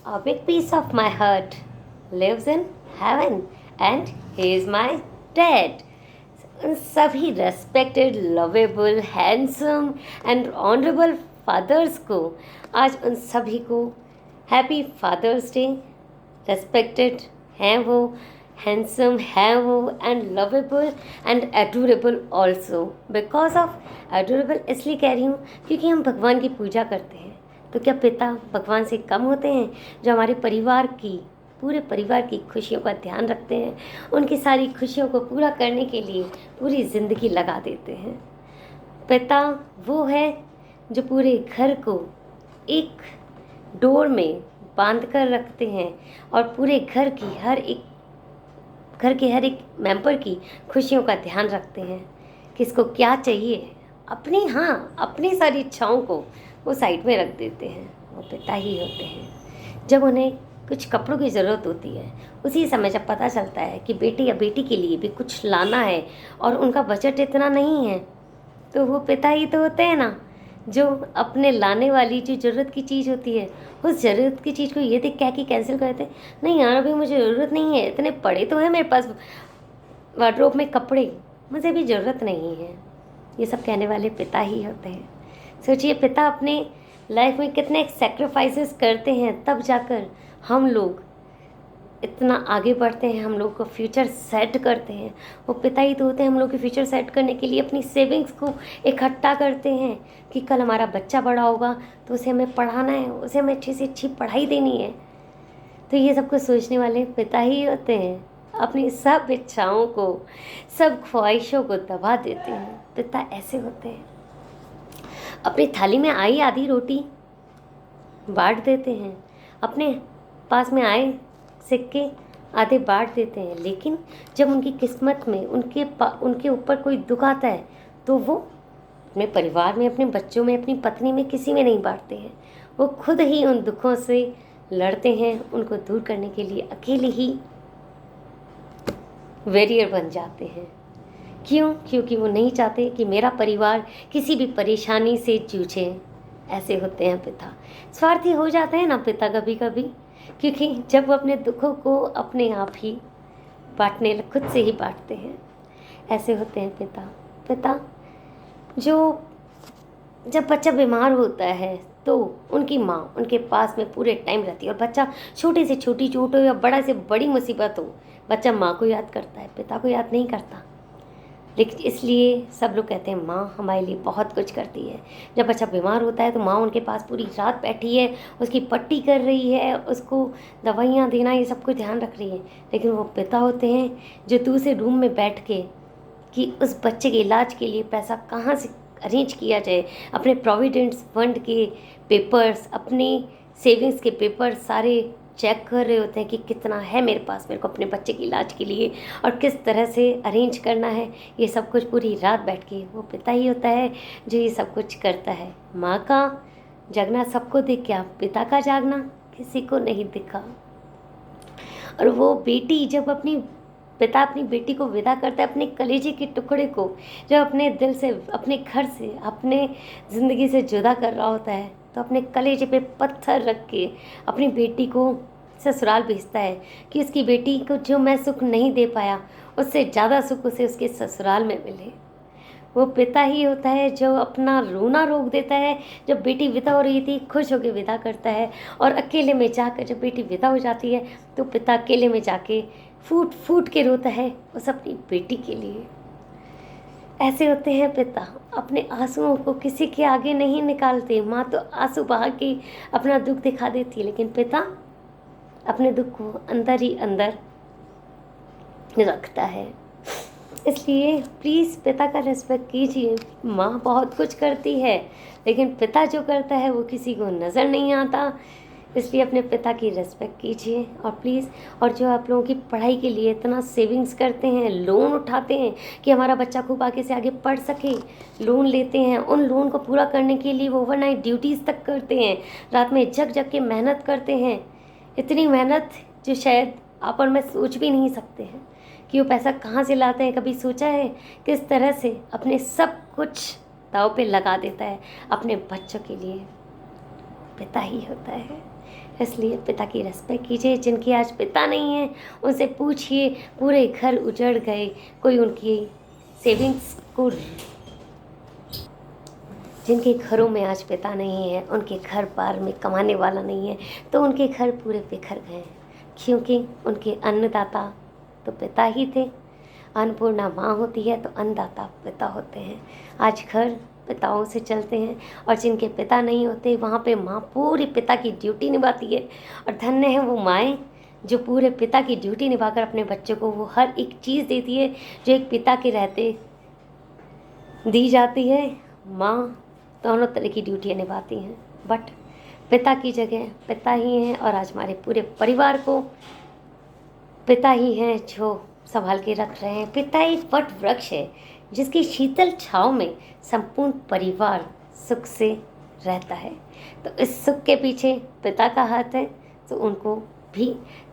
A big piece of my heart lives in heaven and he is my dad. उन सभी respected, lovable, handsome and honourable fathers को आज उन सभी को हैप्पी फादर्स डे। रेस्पेक्टेड हैं वो, हैंडसम हैं वो, and lovable and adorable also. Because of adorable इसलिए कह रही हूँ क्योंकि हम भगवान की पूजा करते हैं। तो क्या पिता भगवान से कम होते हैं, जो हमारे परिवार की, पूरे परिवार की खुशियों का ध्यान रखते हैं, उनकी सारी खुशियों को पूरा करने के लिए पूरी ज़िंदगी लगा देते हैं। पिता वो है जो पूरे घर को एक डोर में बांध कर रखते हैं और पूरे घर के हर एक मेंबर की खुशियों का ध्यान रखते हैं। किसको क्या चाहिए, अपनी सारी इच्छाओं को वो साइड में रख देते हैं। वो पिता ही होते हैं। जब उन्हें कुछ कपड़ों की ज़रूरत होती है, उसी समय जब पता चलता है कि बेटी या बेटी के लिए भी कुछ लाना है और उनका बजट इतना नहीं है, तो वो पिता ही तो होते हैं ना, जो अपने लाने वाली जो ज़रूरत की चीज़ होती है, उस ज़रूरत की चीज़ को ये देख क्या कि कैंसिल कर देते हैं। नहीं यार, अभी मुझे ज़रूरत नहीं है, इतने पड़े तो हैं मेरे पास वार्डरोब में कपड़े, मुझे भी ज़रूरत नहीं है। ये सब कहने वाले पिता ही होते हैं। सोचिए, पिता अपने लाइफ में कितने सेक्रीफाइसेस करते हैं, तब जाकर हम लोग इतना आगे बढ़ते हैं, हम लोग को फ्यूचर सेट करते हैं। वो पिता ही तो होते हैं हम लोग के फ्यूचर सेट करने के लिए अपनी सेविंग्स को इकट्ठा करते हैं कि कल हमारा बच्चा बड़ा होगा तो उसे हमें पढ़ाना है, उसे हमें अच्छी से अच्छी पढ़ाई देनी है। तो ये सब कुछ सोचने वाले पिता ही होते हैं। अपनी सब इच्छाओं को, सब ख्वाहिशों को दबा देते हैं। पिता ऐसे होते हैं। अपनी थाली में आई आधी रोटी बांट देते हैं, अपने पास में आए सिक्के आधे बांट देते हैं, लेकिन जब उनकी किस्मत में उनके ऊपर कोई दुख आता है तो वो अपने परिवार में, अपने बच्चों में, अपनी पत्नी में, किसी में नहीं बांटते हैं। वो खुद ही उन दुखों से लड़ते हैं, उनको दूर करने के लिए अकेले ही वॉरियर बन जाते हैं। क्यों? क्योंकि वो नहीं चाहते कि मेरा परिवार किसी भी परेशानी से जूझे। ऐसे होते हैं पिता। स्वार्थी हो जाते हैं ना पिता कभी कभी, क्योंकि जब वो अपने दुखों को अपने आप ही खुद से ही बांटते हैं। ऐसे होते हैं पिता। पिता जो जब बच्चा बीमार होता है तो उनकी माँ उनके पास में पूरे टाइम रहती है, और बच्चा छोटे से छोटी चोट हो या बड़ा से बड़ी मुसीबत हो, बच्चा माँ को याद करता है, पिता को याद नहीं करता। लेकिन इसलिए सब लोग कहते हैं माँ हमारे लिए बहुत कुछ करती है। जब बच्चा बीमार होता है तो माँ उनके पास पूरी रात बैठी है, उसकी पट्टी कर रही है, उसको दवाइयाँ देना, ये सब कुछ ध्यान रख रही है। लेकिन वो पिता होते हैं जो दूसरे रूम में बैठ के कि उस बच्चे के इलाज के लिए पैसा कहाँ से अरेंज किया जाए, अपने प्रोविडेंट फंड के पेपर्स, अपने सेविंग्स के पेपर्स सारे चेक कर रहे होते हैं कि कितना है मेरे पास, मेरे को अपने बच्चे के इलाज के लिए और किस तरह से अरेंज करना है। ये सब कुछ पूरी रात बैठ के वो पिता ही होता है जो ये सब कुछ करता है। माँ का जागना सबको दिख गया, पिता का जागना किसी को नहीं दिखा। और वो बेटी जब पिता अपनी बेटी को विदा करता है, अपने कलेजे के टुकड़े को, जब अपने दिल से, अपने घर से, अपने ज़िंदगी से जुदा कर रहा होता है, तो अपने कलेजे पे पत्थर रख के अपनी बेटी को ससुराल भेजता है कि उसकी बेटी को जो मैं सुख नहीं दे पाया, उससे ज़्यादा सुख उसे उसके ससुराल में मिले। वो पिता ही होता है जो अपना रोना रोक देता है। जब बेटी विदा हो रही थी, खुश होकर विदा करता है, और अकेले में जाकर जब बेटी विदा हो जाती है तो पिता अकेले में जाके फूट फूट के रोता है उस अपनी बेटी के लिए। ऐसे होते हैं पिता। अपने आंसुओं को किसी के आगे नहीं निकालते। माँ तो आंसू बहा के अपना दुख दिखा देती है, लेकिन पिता अपने दुख को अंदर ही अंदर रखता है। इसलिए प्लीज़ पिता का रिस्पेक्ट कीजिए। माँ बहुत कुछ करती है, लेकिन पिता जो करता है वो किसी को नज़र नहीं आता। इसलिए अपने पिता की रिस्पेक्ट कीजिए। और प्लीज़, और जो आप लोगों की पढ़ाई के लिए इतना सेविंग्स करते हैं, लोन उठाते हैं कि हमारा बच्चा खूब आगे से आगे पढ़ सके, लोन लेते हैं, उन लोन को पूरा करने के लिए वो ओवरनाइट ड्यूटीज़ तक करते हैं, रात में जग जग के मेहनत करते हैं। इतनी मेहनत जो शायद आप और मैं सोच भी नहीं सकते हैं कि वो पैसा कहाँ से लाते हैं। कभी सोचा है किस तरह से अपने सब कुछ दाव पे लगा देता है अपने बच्चों के लिए? पिता ही होता है। इसलिए पिता की रिस्पेक्ट कीजिए। जिनके आज पिता नहीं है उनसे पूछिए, पूरे घर उजड़ गए, कोई उनकी सेविंग्स को, जिनके घरों में आज पिता नहीं है, उनके घर बार में कमाने वाला नहीं है, तो उनके घर पूरे बिखर गए हैं, क्योंकि उनके अन्नदाता तो पिता ही थे। अन्नपूर्णा माँ होती है तो अन्नदाता पिता होते हैं। आज घर पिताओं से चलते हैं, और जिनके पिता नहीं होते वहाँ पे माँ पूरी पिता की ड्यूटी निभाती है। और धन्य है वो माएँ जो पूरे पिता की ड्यूटी निभाकर अपने बच्चों को वो हर एक चीज़ देती है जो एक पिता के रहते दी जाती है। माँ दोनों तरह की ड्यूटियाँ निभाती हैं, बट पिता की जगह पिता ही हैं, और आज हमारे पूरे परिवार को पिता ही हैं जो संभाल के रख रहे हैं। पिता एक वट वृक्ष है जिसकी शीतल छाँव में संपूर्ण परिवार सुख से रहता है। तो इस सुख के पीछे पिता का हाथ है, तो उनको भी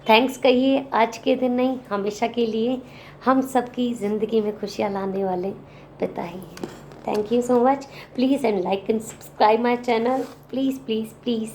थैंक्स कहिए। आज के दिन नहीं, हमेशा के लिए हम सबकी ज़िंदगी में खुशियाँ लाने वाले पिता ही हैं। Thank you so much. Please and like and subscribe my channel. Please, please, please.